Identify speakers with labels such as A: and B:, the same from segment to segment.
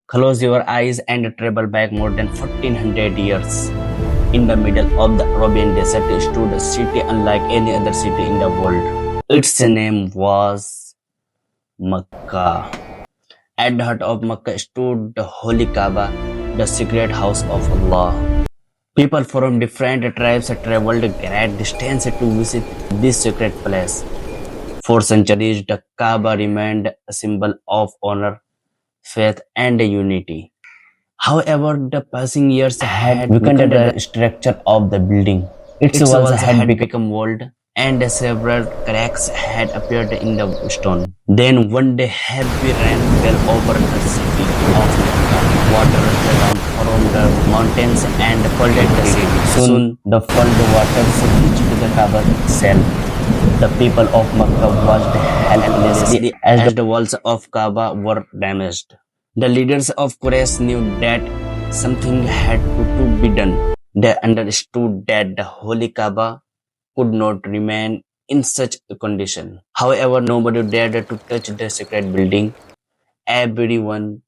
A: Close your eyes and travel back more than 1400 years. In the middle of the Arabian desert stood a city unlike any other city in the world. Its name was Makkah. At the heart of Makkah stood the Holy Kaaba, the sacred house of Allah. People from different tribes traveled great distance to visit this sacred place. For centuries, the Kaaba remained a symbol of honor, faith, and unity. However, the passing years had weakened the structure of the building. Its walls had become old, and several cracks had appeared in the stone. Then one day, heavy rain fell over the city of Mecca. Water fell down from the mountains and flooded the city. Soon, the flood waters reached the Kaaba itself. The people of Mecca watched helplessly as the walls of Kaaba were damaged. The leaders of Quraysh knew that something had to be done. They understood that the Holy Kaaba could not remain in such a condition. However, nobody dared to touch the sacred building. Everyone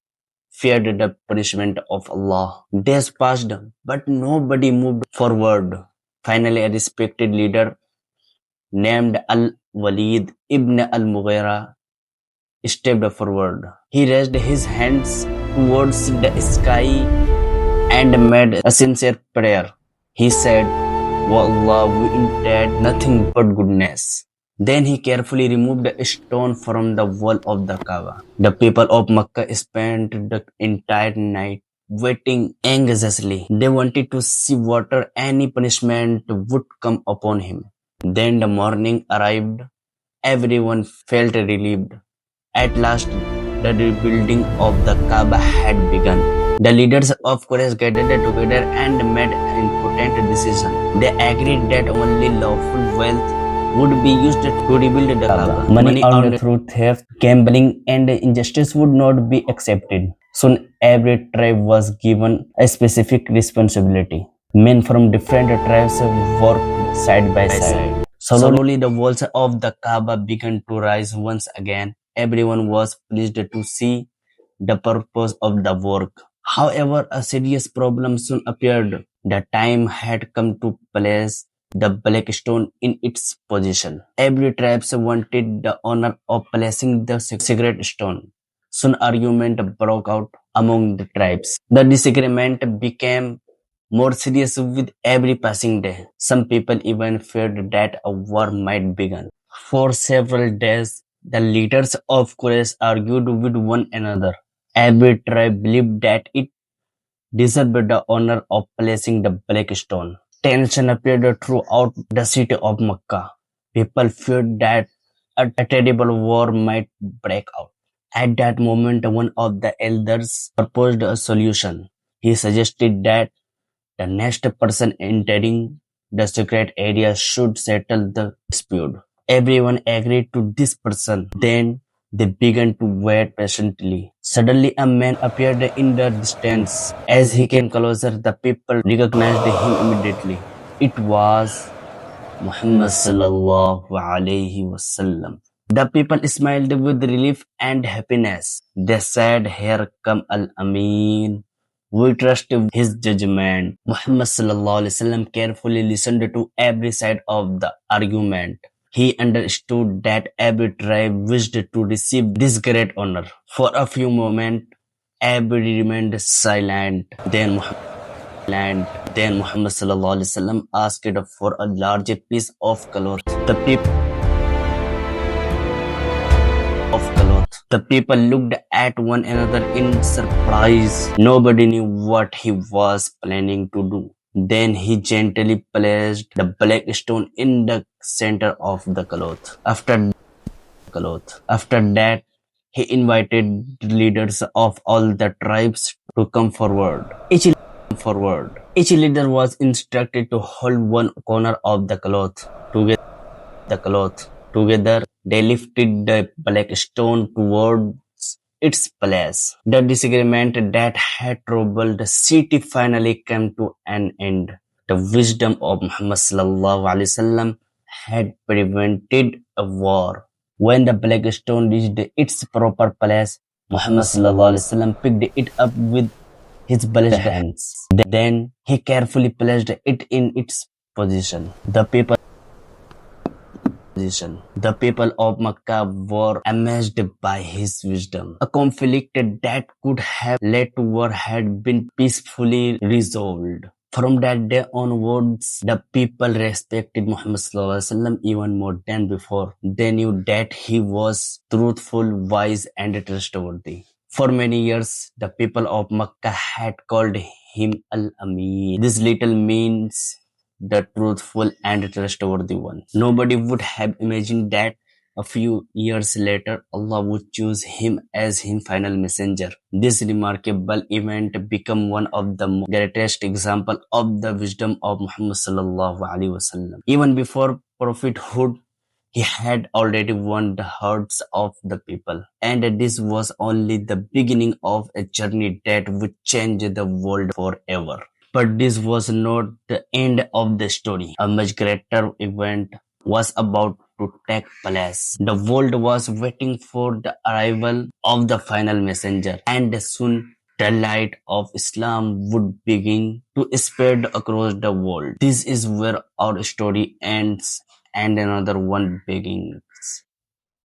A: feared the punishment of Allah. Days passed, but nobody moved forward. Finally, a respected leader named Al-Walid ibn al-Mughira stepped forward. He raised his hands towards the sky and made a sincere prayer. He said, "O Allah, we intend nothing but goodness." Then he carefully removed a stone from the wall of the Kaaba. The people of Makkah spent the entire night waiting anxiously. They wanted to see whether any punishment would come upon him. Then the morning arrived. Everyone felt relieved. At last, the rebuilding of the Kaaba had begun. The leaders of Quraysh gathered together and made an important decision. They agreed that only lawful wealth would be used to rebuild the Kaaba. Money earned through theft, gambling, and injustice would not be accepted. Soon, every tribe was given a specific responsibility. Men from different tribes worked side by side. Slowly, the walls of the Kaaba began to rise once again. Everyone was pleased to see the purpose of the work. However, a serious problem soon appeared. The time had come to place the black stone in its position. Every tribe wanted the honor of placing the sacred stone. Soon argument broke out among the tribes. The disagreement became more serious with every passing day. Some people even feared that a war might begin. For several days, the leaders of Quraysh argued with one another. Every tribe believed that it deserved the honor of placing the black stone. Tension appeared throughout the city of Makkah. People feared that a terrible war might break out. At that moment, one of the elders proposed a solution. He suggested that the next person entering the secret area should settle the dispute. Everyone agreed to this person. Then they began to wait patiently. Suddenly, a man appeared in the distance. As he came closer, the people recognized him immediately. It was Muhammad sallallahu alayhi wasallam. The people smiled with relief and happiness. They said, "Here come Al-Amin. We trust his judgment." Muhammad sallallahu alaihi wasallam carefully listened to every side of the argument. He understood that every tribe wished to receive this great honor. For a few moments, everybody remained silent. Then Muhammad sallallahu alaihi wasallam asked for a larger piece of cloth. The people looked at one another in surprise. Nobody knew what he was planning to do. Then he gently placed the black stone in the center of the cloth. After that, he invited the leaders of all the tribes to come forward. Each leader was instructed to hold one corner of the cloth. Together, they lifted the black stone towards its place. The disagreement that had troubled the city finally came to an end. The wisdom of Muhammad sallallahu alaihi wasallam had prevented a war. When the black stone reached its proper place, Muhammad sallallahu alaihi wasallam picked it up with his blessed hands. Then he carefully placed it in its position. The people of Makkah were amazed by his wisdom. A conflict that could have led to war had been peacefully resolved. From that day onwards, the people respected Muhammad sallallahu alaihi wasallam even more than before. They knew that he was truthful, wise, and trustworthy. For many years, the people of Makkah had called him Al-Amin. This little means the truthful and trustworthy one. Nobody would have imagined that a few years later, Allah would choose him as his final messenger. This remarkable event became one of the greatest examples of the wisdom of Muhammad sallallahu alaihi wasallam. Even before prophethood, he had already won the hearts of the people, and this was only the beginning of a journey that would change the world forever. But this was not the end of the story. A much greater event was about to take place. The world was waiting for the arrival of the final messenger, and soon the light of Islam would begin to spread across the world. This is where our story ends and another one begins.